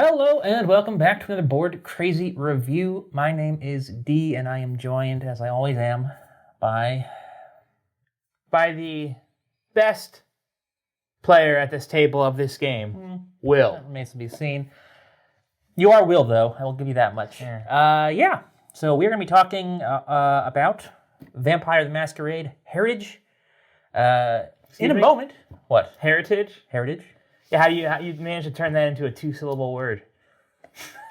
Hello and welcome back to another Board Crazy review. My name is D and I am joined, as I always am, by the best player at this table of this game, Will. That remains to be seen. You are Will, though. I will give you that much. Yeah. So we're going to be talking about Vampire the Masquerade Heritage in a moment. What? Heritage? Heritage? Yeah, how you managed to turn that into a two-syllable word?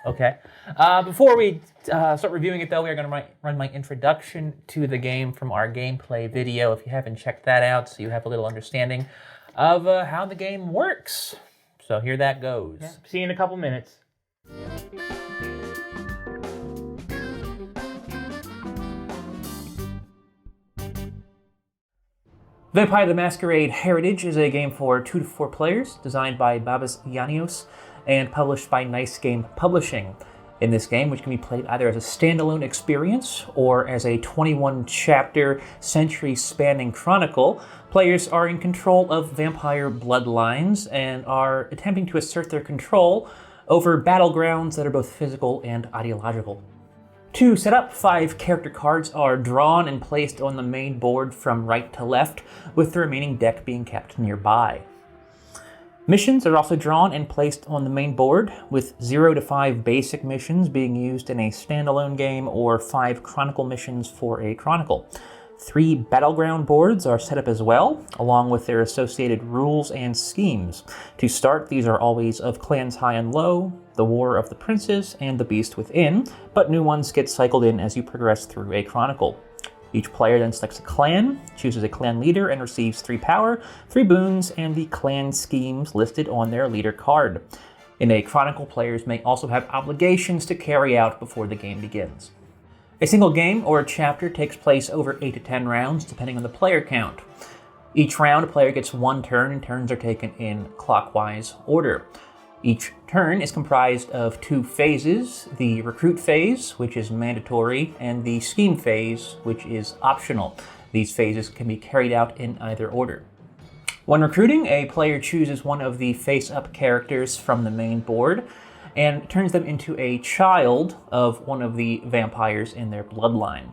Okay. Before we start reviewing it, though, we are going to run my introduction to the game from our gameplay video. If you haven't checked that out, so you have a little understanding of how the game works. So here that goes. Yeah. See you in a couple minutes. Vampire the Masquerade Heritage is a game for 2 to 4 players, designed by Babis, Giannios, and published by Nice Game Publishing. In this game, which can be played either as a standalone experience or as a 21-chapter, century-spanning chronicle, players are in control of vampire bloodlines and are attempting to assert their control over battlegrounds that are both physical and ideological. To set up, 5 character cards are drawn and placed on the main board from right to left, with the remaining deck being kept nearby. Missions are also drawn and placed on the main board, with 0 to 5 basic missions being used in a standalone game or 5 chronicle missions for a chronicle. 3 Battleground boards are set up as well, along with their associated rules and schemes. To start, these are always of Clans High and Low, the War of the Princes, and the Beast Within, but new ones get cycled in as you progress through a chronicle. Each player then selects a clan, chooses a clan leader, and receives 3 power, 3 boons, and the clan schemes listed on their leader card. In a chronicle, players may also have obligations to carry out before the game begins. A single game or chapter takes place over 8 to 10 rounds, depending on the player count. Each round, a player gets 1 turn, and turns are taken in clockwise order. Each turn is comprised of 2 phases, the recruit phase, which is mandatory, and the scheme phase, which is optional. These phases can be carried out in either order. When recruiting, a player chooses one of the face-up characters from the main board and turns them into a child of one of the vampires in their bloodline.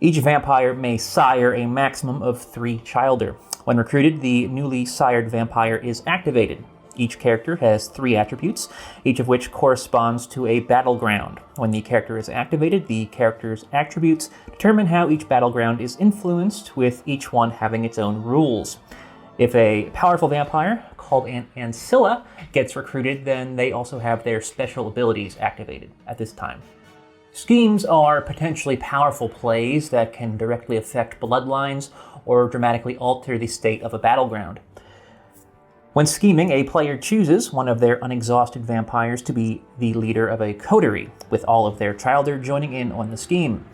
Each vampire may sire a maximum of 3 childer. When recruited, the newly sired vampire is activated. Each character has 3 attributes, each of which corresponds to a battleground. When the character is activated, the character's attributes determine how each battleground is influenced, with each one having its own rules. If a powerful vampire, called an Ancilla, gets recruited, then they also have their special abilities activated at this time. Schemes are potentially powerful plays that can directly affect bloodlines or dramatically alter the state of a battleground. When scheming, a player chooses one of their unexhausted vampires to be the leader of a coterie, with all of their childer joining in on the scheme.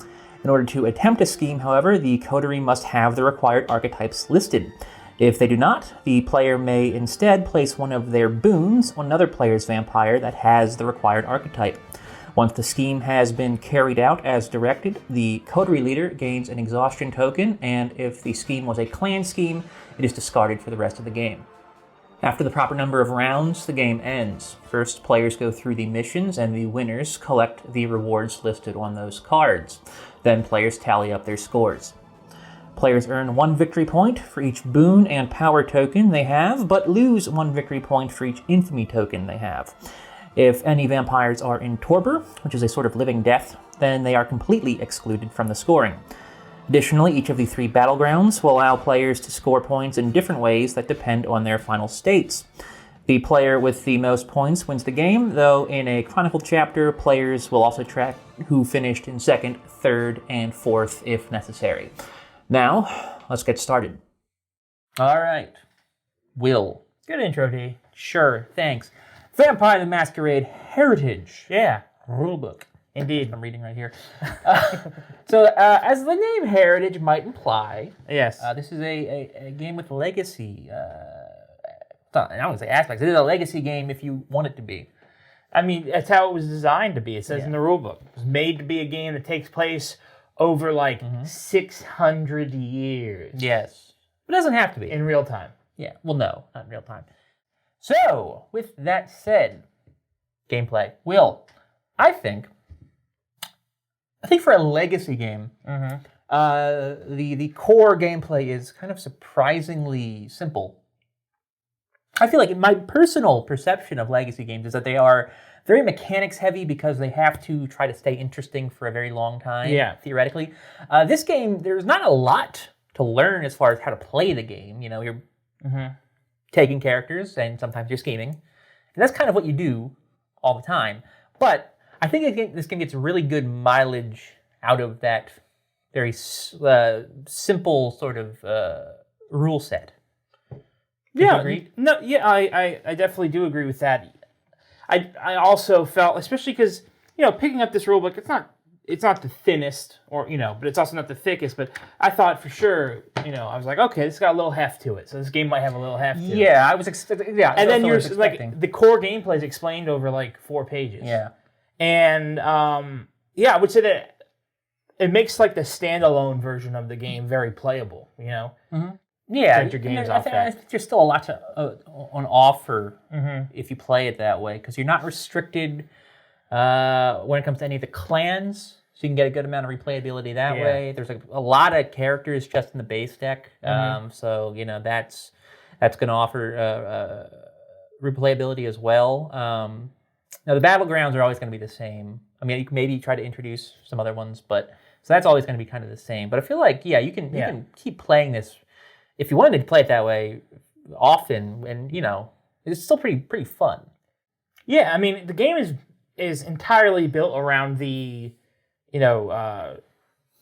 In order to attempt a scheme, however, the coterie must have the required archetypes listed. If they do not, the player may instead place one of their boons on another player's vampire that has the required archetype. Once the scheme has been carried out as directed, the coterie leader gains an exhaustion token, and if the scheme was a clan scheme, it is discarded for the rest of the game. After the proper number of rounds, the game ends. First, players go through the missions, and the winners collect the rewards listed on those cards. Then players tally up their scores. Players earn 1 victory point for each boon and power token they have, but lose 1 victory point for each infamy token they have. If any vampires are in torpor, which is a sort of living death, then they are completely excluded from the scoring. Additionally, each of the 3 battlegrounds will allow players to score points in different ways that depend on their final states. The player with the most points wins the game, though in a chronicle chapter, players will also track who finished in 2nd, 3rd, and 4th if necessary. Now, let's get started. All right. Will. Good intro, D. Sure, thanks. Vampire the Masquerade Heritage. Yeah. Rulebook. Indeed. I'm reading right here. So, as the name Heritage might imply, Yes. this is a game with legacy. I don't want to say aspects. It is a legacy game if you want it to be. I mean, that's how it was designed to be. It says in the rulebook. It was made to be a game that takes place over 600 years. Yes. It doesn't have to be. In real time. Yeah. Well, no, not in real time. So, with that said, gameplay. Will, I think for a legacy game, the core gameplay is kind of surprisingly simple. I feel like my personal perception of legacy games is that they are very mechanics heavy because they have to try to stay interesting for a very long time, theoretically. This game, there's not a lot to learn as far as how to play the game. You know, you're taking characters and sometimes you're scheming. And that's kind of what you do all the time. But I think this game gets really good mileage out of that very simple sort of rule set. I definitely do agree with that. I also felt, especially because, you know, picking up this rulebook, it's not the thinnest, or, you know, but it's also not the thickest, but I thought for sure, you know, I was like, okay, this got a little heft to it, so this game might have a little heft to it. Yeah, I was expecting. Yeah, and then you're like, the core gameplay is explained over like 4 pages. Yeah. And I would say that it makes like the standalone version of the game very playable, you know? Yeah, I think there's still a lot on offer if you play it that way, because you're not restricted when it comes to any of the clans, so you can get a good amount of replayability that way. There's a lot of characters just in the base deck, so you know that's going to offer replayability as well. Now the Battlegrounds are always going to be the same. I mean, you can maybe try to introduce some other ones, but so that's always going to be kind of the same. But I feel like you can keep playing this. If you wanted to play it that way often, and you know, it's still pretty fun. Yeah, I mean, the game is entirely built around the, you know,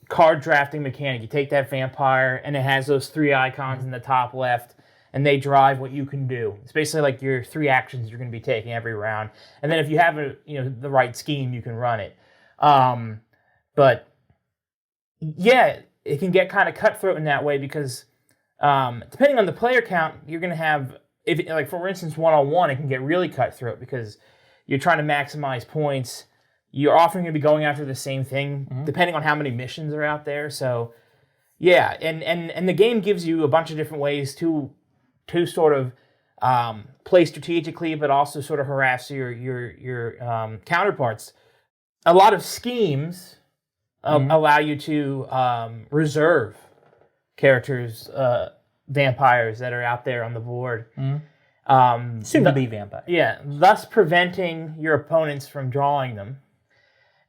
card drafting mechanic. You take that vampire, and it has those 3 icons in the top left, and they drive what you can do. It's basically like your 3 actions you're going to be taking every round, and then if you have the right scheme, you can run it. But yeah, it can get kind of cutthroat in that way because. Depending on the player count, you're going to have, for instance, 1-on-1, it can get really cutthroat because you're trying to maximize points. You're often going to be going after the same thing, depending on how many missions are out there. So, yeah, and the game gives you a bunch of different ways to sort of play strategically, but also sort of harass your counterparts. A lot of schemes allow you to reserve characters, vampires that are out there on the board. Soon to be vampire. Yeah, thus preventing your opponents from drawing them.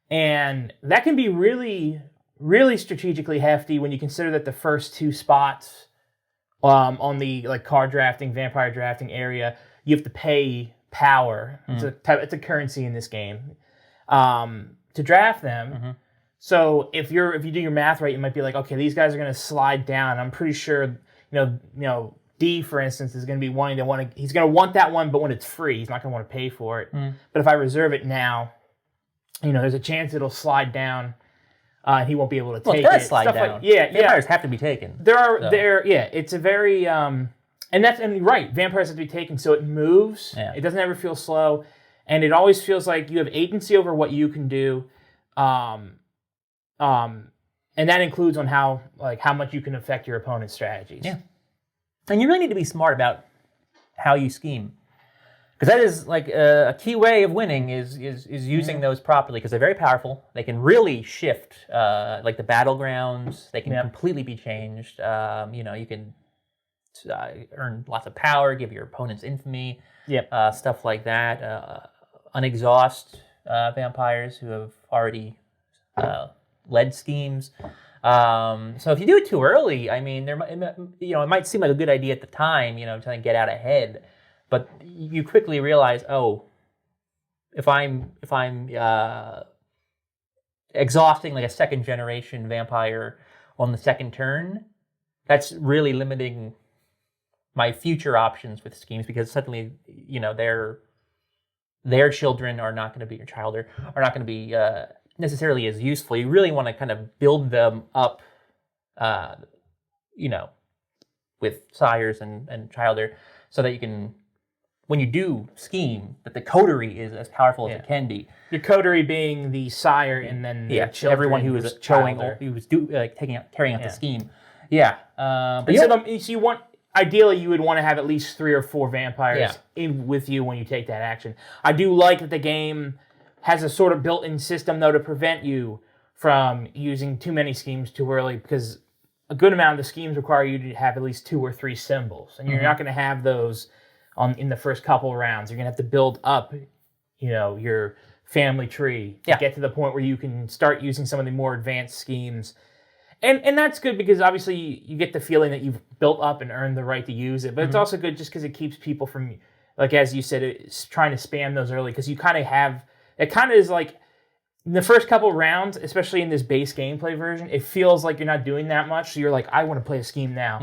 And that can be really, really strategically hefty when you consider that the first 2 spots on the card drafting, vampire drafting area, you have to pay power. It's a currency in this game to draft them. So if you do your math right, you might be like, okay, these guys are going to slide down. I'm pretty sure, you know, D, for instance, is going to be he's going to want that one, but when it's free, he's not going to want to pay for it. But if I reserve it now, you know, there's a chance it'll slide down, and he won't be able to take it. It's going to slide down. Vampires have to be taken. It's a very, right, vampires have to be taken, so it moves. Yeah. It doesn't ever feel slow, and it always feels like you have agency over what you can do. And that includes on how much you can affect your opponent's strategies. Yeah. And you really need to be smart about how you scheme. Because that is like a key way of winning is using those properly, because they're very powerful. They can really shift, like the Battlegrounds, they can completely be changed. You know, you can earn lots of power, give your opponents infamy, stuff like that. Unexhaust vampires who have already led schemes. So if you do it too early, I mean, it might seem like a good idea at the time, you know, to get out ahead, but you quickly realize, if I'm exhausting like a 2nd generation vampire on the 2nd turn, that's really limiting my future options with schemes, because suddenly, you know, their children are not going to be, your child are not going to be necessarily as useful. You really want to kind of build them up, you know, with sires and childer, so that you can, when you do scheme, that the coterie is as powerful as it can be. Your coterie being the sire, and then the children, everyone who was carrying out the scheme. Yeah, but so you want, ideally you would want to have at least 3 or 4 vampires in with you when you take that action. I do like that the game has a sort of built-in system, though, to prevent you from using too many schemes too early, because a good amount of the schemes require you to have at least 2 or 3 symbols, and you're not going to have those in the first couple of rounds. You're going to have to build up, your family tree to get to the point where you can start using some of the more advanced schemes. And that's good because obviously you get the feeling that you've built up and earned the right to use it, but it's also good just because it keeps people from, like as you said, it's trying to spam those early, because you kind of have, it kind of is like, in the first couple rounds, especially in this base gameplay version, it feels like you're not doing that much, so you're like, I want to play a scheme now,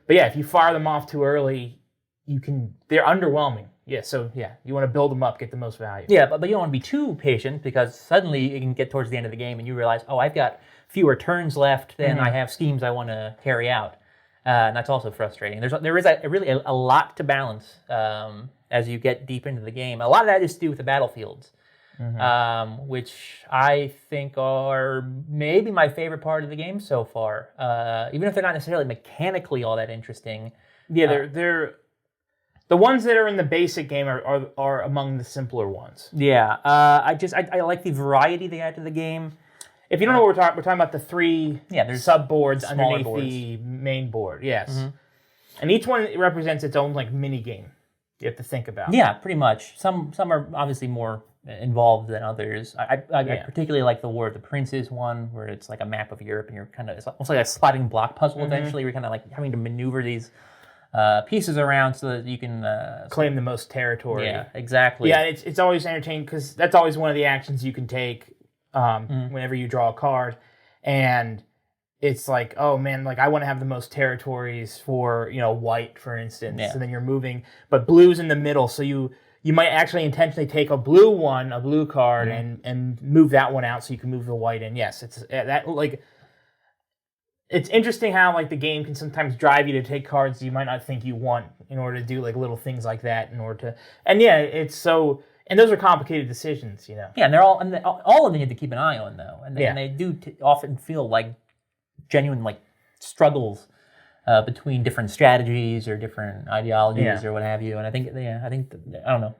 But yeah, if you fire them off too early, they're underwhelming. Yeah, so you want to build them up, get the most value. Yeah, but you don't want to be too patient, because suddenly you can get towards the end of the game and you realize, oh, I've got fewer turns left than I have schemes I want to carry out. And that's also frustrating. There is really a lot to balance as you get deep into the game. A lot of that is to do with the battlefields, which I think are maybe my favorite part of the game so far. Even if they're not necessarily mechanically all that interesting. Yeah, they're the ones that are in the basic game are among the simpler ones. Yeah, I like the variety they add to the game. If you don't know what we're talking about the 3 there's sub-boards underneath boards. the main board, yes. And each one represents its own mini game you have to think about. Yeah, pretty much. Some are obviously more involved than others. I particularly like the War of the Princes one, where it's like a map of Europe and you're it's almost like a sliding block puzzle eventually. You're kind of like having to maneuver these pieces around so that you can claim the most territory. Yeah, exactly. Yeah, it's always entertaining because that's always one of the actions you can take whenever you draw a card, and it's like, oh man, I want to have the most territories for white, for instance, and then you're moving, but blue's in the middle, so you might actually intentionally take a blue card, and move that one out so you can move the white in. Yes, it's that it's interesting how the game can sometimes drive you to take cards you might not think you want in order to do little things like that in order to, it's so. And those are complicated decisions, Yeah, and they're all of them you have to keep an eye on, though, and they do often feel like genuine struggles between different strategies or different ideologies or what have you. And I think I don't know,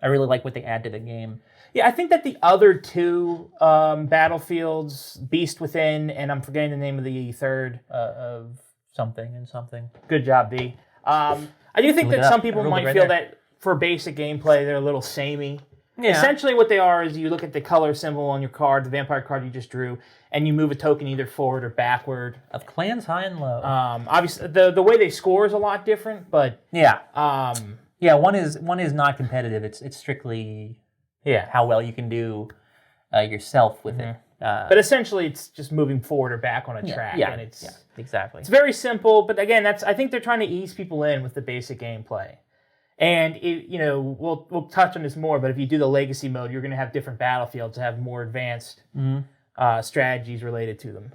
I really like what they add to the game. Yeah, I think that the other 2 battlefields, Beast Within, and I'm forgetting the name of the third of something and something. Good job, B. I do think that some people might feel that for basic gameplay, they're a little samey. Yeah. Essentially what they are is you look at the color symbol on your card, the vampire card you just drew, and you move a token either forward or backward. Of clans high and low. Obviously, the way they score is a lot different, but... Yeah. One is not competitive. It's strictly how well you can do yourself with it. But essentially, it's just moving forward or back on a track. Yeah, and exactly. It's very simple, but again, I think they're trying to ease people in with the basic gameplay. And we'll touch on this more, but if you do the legacy mode, you're going to have different battlefields that have more advanced strategies related to them.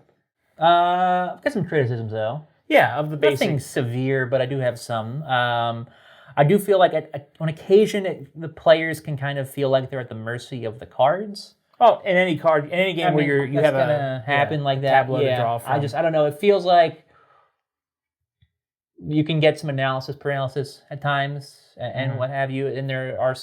I've got some criticisms though. Yeah, of the basic. Nothing severe, but I do have some. I do feel like on occasion the players can kind of feel like they're at the mercy of the cards. Oh, in any game where you have a happen like that. Tableau to draw from. I don't know. It feels like you can get some analysis paralysis at times and what have you, and there are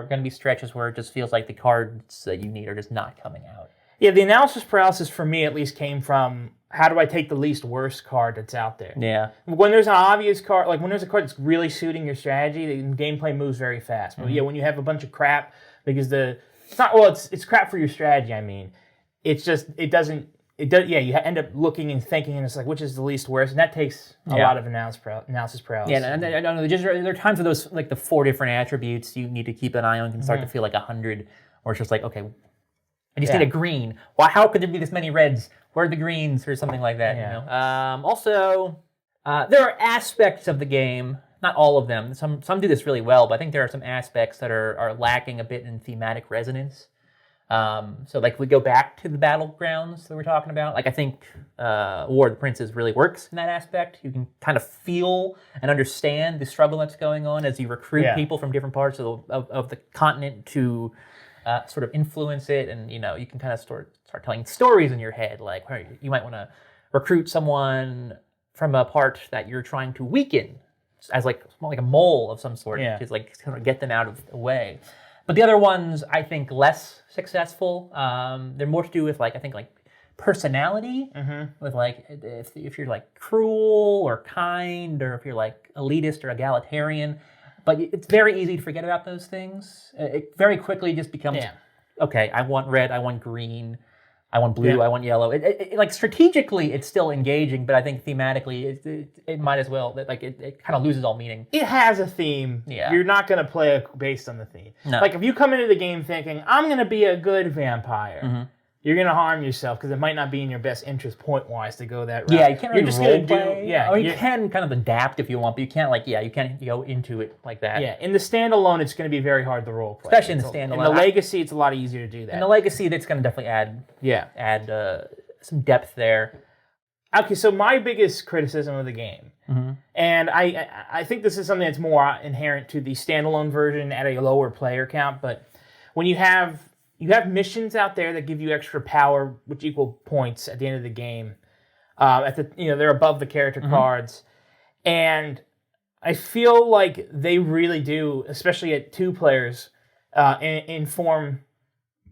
going to be stretches where it just feels like the cards that you need are just not coming out. Yeah, the analysis paralysis for me at least came from how do I take the least worst card that's out there? Yeah. When there's an obvious card, when there's a card that's really suiting your strategy, the gameplay moves very fast. But when you have a bunch of crap, because it's crap for your strategy, I mean. It's just, you end up looking and thinking, and it's which is the least worst, and that takes a lot of analysis paralysis. Yeah, and I don't know, there are times where those, the 4 different attributes you need to keep an eye on can start to feel like 100, or it's just okay, I just need a green. Well, how could there be this many reds? Where are the greens? Or something like that, Also, there are aspects of the game, not all of them, some do this really well, but I think there are some aspects that are lacking a bit in thematic resonance. So if we go back to the Battlegrounds that we're talking about, I think War of the Princes really works in that aspect. You can kind of feel and understand the struggle that's going on as you recruit people from different parts of the continent to sort of influence it, and you can kind of start telling stories in your head, you might want to recruit someone from a part that you're trying to weaken as like a mole of some sort, Yeah. to like kind of get them out of the way. But the other ones, I think, less successful. They're more to do with like, I think, like personality, with like if you're like cruel or kind, or if you're like elitist or egalitarian. But it's very easy to forget about those things. It very quickly just becomes, okay, I want red, I want green, I want blue, I want yellow. It like strategically, it's still engaging, but I think thematically, it might as well. Like it kind of loses all meaning. It has a theme. Yeah. You're not going to play based on the theme. No. Like if you come into the game thinking, I'm going to be a good vampire, you're going to harm yourself because it might not be in your best interest point-wise to go that route. Yeah, you can't really You're just role gonna play. Yeah. I mean, you can kind of adapt if you want, but you can't you can't go into it like that. Yeah, in the standalone, it's going to be very hard to role play. Especially in the standalone. In the Legacy, it's a lot easier to do that. In the Legacy, that's going to definitely add some depth there. Okay, so my biggest criticism of the game, and I think this is something that's more inherent to the standalone version at a lower player count, but when you have missions out there that give you extra power, which equal points at the end of the game. They're above the character cards, and I feel like they really do, especially at 2 players, inform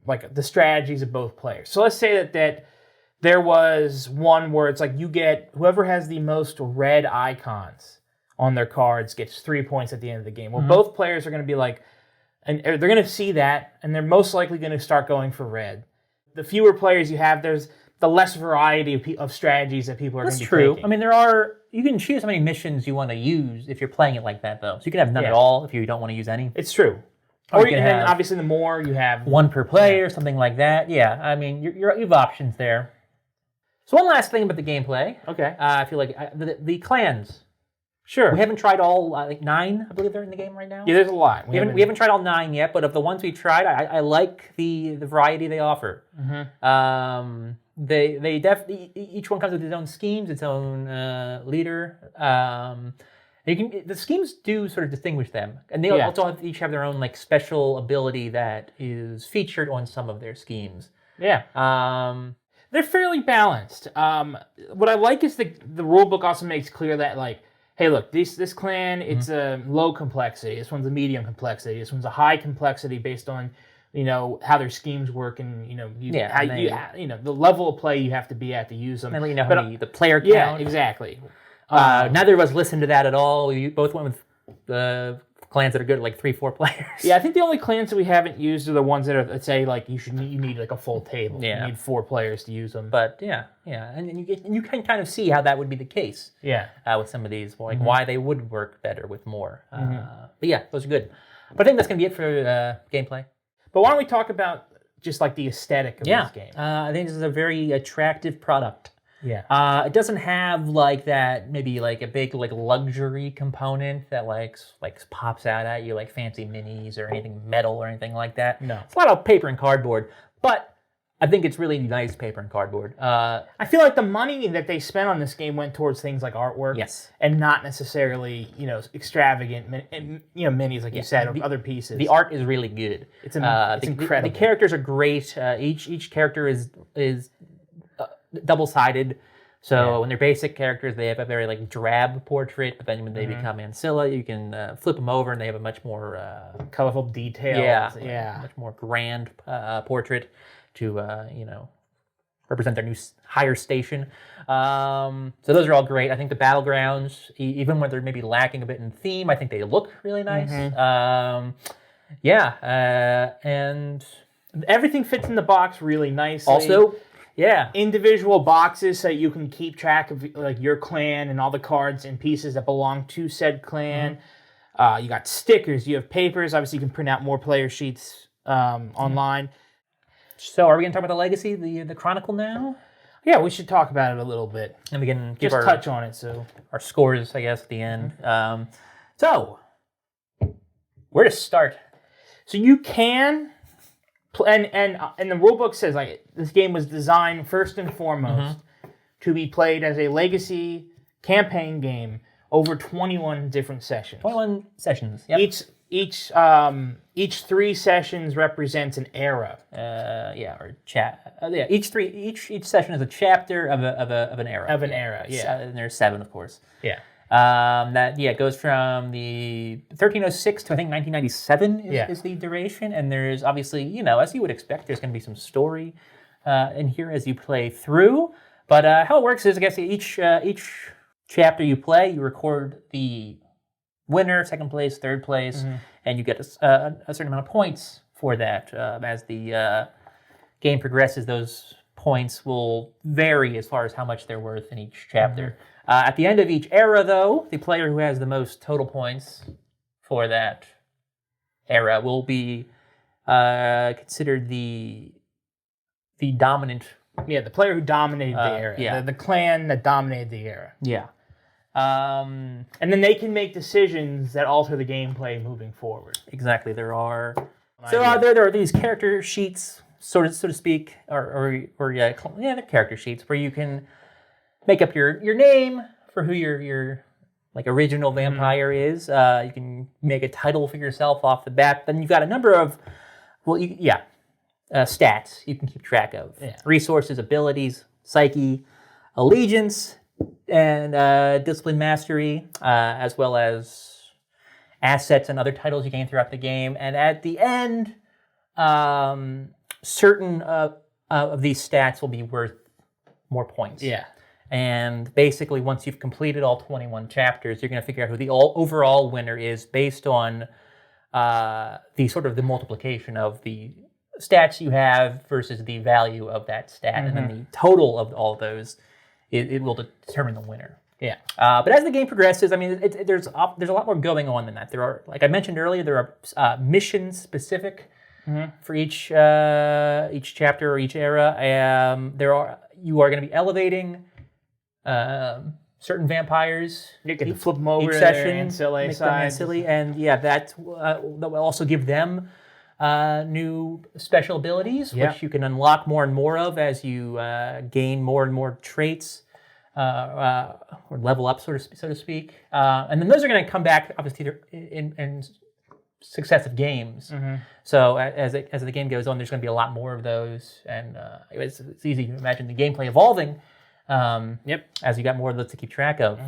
like the strategies of both players. So let's say that there was one where it's like you get whoever has the most red icons on their cards gets 3 points at the end of the game. Well, both players are going to be like. And they're going to see that, and they're most likely going to start going for red. The fewer players you have, there's the less variety of strategies that people are going to be taking. I mean, you can choose how many missions you want to use if you're playing it like that, though. So you can have none at all if you don't want to use any. It's true. Or you can have obviously, the more you have... one per player, something like that. Yeah, I mean, you have options there. So one last thing about the gameplay. Okay. I feel like the clans. Sure. We haven't tried all, 9, I believe they're in the game right now. Yeah, there's a lot. We haven't tried all 9 yet, but of the ones we tried, I like the variety they offer. They definitely, each one comes with its own schemes, its own leader. The schemes do sort of distinguish them, and they also each have their own like special ability that is featured on some of their schemes. Yeah. They're fairly balanced. What I like is the rule book also makes clear that like, hey, look, this clan, it's a low complexity. This one's a medium complexity. This one's a high complexity based on, how their schemes work and, the level of play you have to be at to use them. And let you know the player count. Yeah, exactly. Neither of us listened to that at all. We both went with the clans that are good at like 3-4 players. Yeah, I think the only clans that we haven't used are the ones that are, let's say, like you need like a full table. Yeah. You need 4 players to use them. But and you can kind of see how that would be the case. Yeah. With some of these, like why they would work better with more. But yeah, those are good. But I think that's going to be it for gameplay. But why don't we talk about just like the aesthetic of this game? I think this is a very attractive product. Yeah. It doesn't have like that, maybe like a big like luxury component that like pops out at you like fancy minis or anything metal or anything like that. No. It's a lot of paper and cardboard, but I think it's really nice paper and cardboard. I feel like the money that they spent on this game went towards things like artwork. Yes. And not necessarily, extravagant, minis like you said, or other pieces. The art is really good. It's incredible. The characters are great. Each character is double-sided. So when they're basic characters, they have a very like drab portrait, but then when they become Ancilla, you can flip them over and they have a much more colorful detail. Much more grand portrait to represent their new higher station. So those are all great. I think the Battlegrounds, even when they're maybe lacking a bit in theme, I think they look really nice. And everything fits in the box really nicely. Also, individual boxes so you can keep track of like your clan and all the cards and pieces that belong to said clan. You got stickers, you have papers. Obviously, you can print out more player sheets online. So, are we going to talk about the Legacy, the Chronicle now? Yeah, we should talk about it a little bit. And we can just touch on it. So our scores, I guess, at the end. So, where to start? So you can. And the rulebook says like this game was designed first and foremost to be played as a legacy campaign game over 21 different sessions. 21 sessions. Yep. each 3 sessions represents an era. Each session is a chapter of an era. Of an era, yeah. And there's 7, of course. Yeah. It goes from the 1306 to I think 1997 is the duration, and there's obviously, as you would expect, there's going to be some story in here as you play through. But how it works is, I guess each chapter you play, you record the winner, second place, third place, and you get a certain amount of points for that. As the game progresses, those points will vary as far as how much they're worth in each chapter. At the end of each era, though, the player who has the most total points for that era will be considered the dominant. Yeah, the player who dominated the era. Yeah. The clan that dominated the era. Yeah. And then they can make decisions that alter the gameplay moving forward. Exactly. There are these character sheets, so to speak, or the character sheets where you can make up your name for who your like original vampire is. You can make a title for yourself off the bat. Then you've got a number of stats you can keep track of. Yeah. Resources, abilities, psyche, allegiance, and discipline mastery, as well as assets and other titles you gain throughout the game. And at the end, certain of these stats will be worth more points. Yeah. And basically, once you've completed all 21 chapters, you're going to figure out who the overall winner is based on the multiplication of the stats you have versus the value of that stat. And then the total of all those, it will determine the winner. Yeah. But as the game progresses, I mean, there's a lot more going on than that. There are, like I mentioned earlier, there are missions specific for each chapter or each era. You are going to be elevating certain vampires. You get to flip them over each to session, their ancillary side. And that will also give them new special abilities, which you can unlock more and more of as you gain more and more traits or level up, so to speak. And then those are going to come back, obviously, in successive games. So as the game goes on, there's going to be a lot more of those, and it's easy to imagine the gameplay evolving. As you got more of those to keep track of.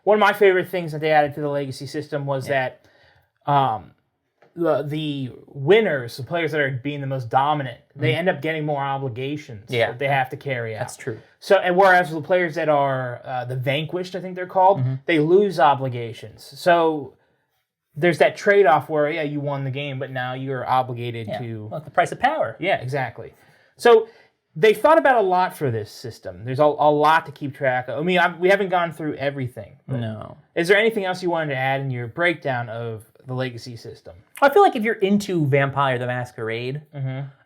One of my favorite things that they added to the legacy system was that the winners, the players that are being the most dominant, they end up getting more obligations that they have to carry out. That's true. So, and whereas the players that are the vanquished, I think they're called, they lose obligations. So there's that trade-off where, you won the game, but now you're obligated to... Well, the price of power. Yeah, exactly. So they thought about a lot for this system. There's a lot to keep track of. I mean, we haven't gone through everything. No. Is there anything else you wanted to add in your breakdown of the legacy system? I feel like if you're into Vampire the Masquerade,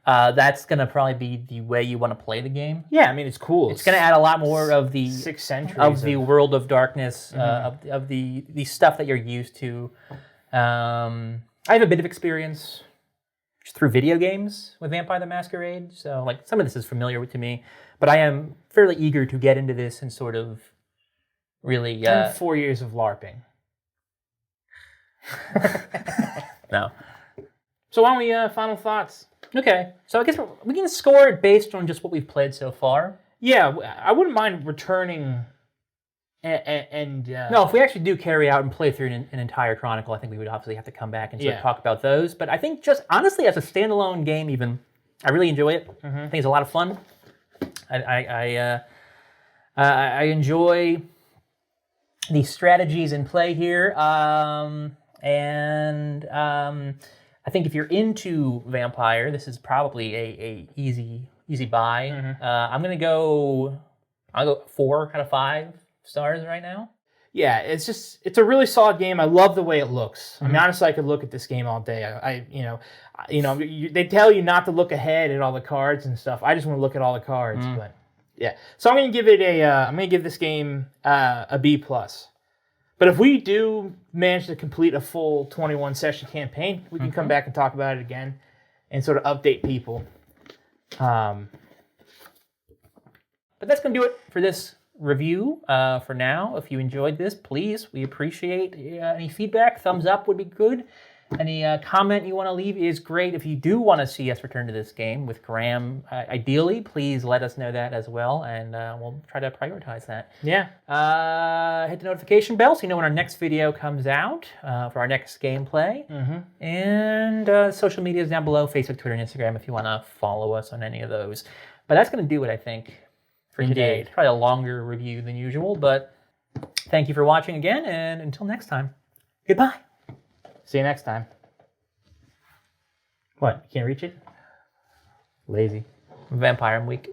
that's going to probably be the way you want to play the game. Yeah, I mean, it's cool. It's going to add a lot more of the 6 centuries of the world of darkness, of the stuff that you're used to. I have a bit of experience through video games with Vampire the Masquerade, so like some of this is familiar to me, but I am fairly eager to get into this and sort of really... 4 years of LARPing. No. So why don't we, final thoughts? Okay, so I guess we can score it based on just what we've played so far. Yeah, I wouldn't mind returning and No, if we actually do carry out and play through an entire chronicle, I think we would obviously have to come back and sort of talk about those. But I think just honestly, as a standalone game, even I really enjoy it. I think it's a lot of fun. I enjoy the strategies in play here, and I think if you're into Vampire, this is probably a easy buy. I'll go 4 out of 5 stars right now. Yeah, it's a really solid game. I love the way it looks. I mean, honestly, I could look at this game all day. They tell you not to look ahead at all the cards and stuff. I just want to look at all the cards, but yeah. So I'm going to give this game a B+. But if we do manage to complete a full 21 session campaign, we can come back and talk about it again and sort of update people. But that's going to do it for this review for now. If you enjoyed this, please, we appreciate any feedback. Thumbs up would be good. Any comment you want to leave is great. If you do want to see us return to this game with Graham, ideally, please let us know that as well, and we'll try to prioritize that. Yeah. Hit the notification bell so you know when our next video comes out for our next gameplay. Mm-hmm. And social media is down below, Facebook, Twitter, and Instagram if you want to follow us on any of those. But that's going to do it, I think, for today. It's probably a longer review than usual, but thank you for watching again, and until next time, goodbye. See you next time. What? You can't reach it? Lazy. Vampire, I'm weak.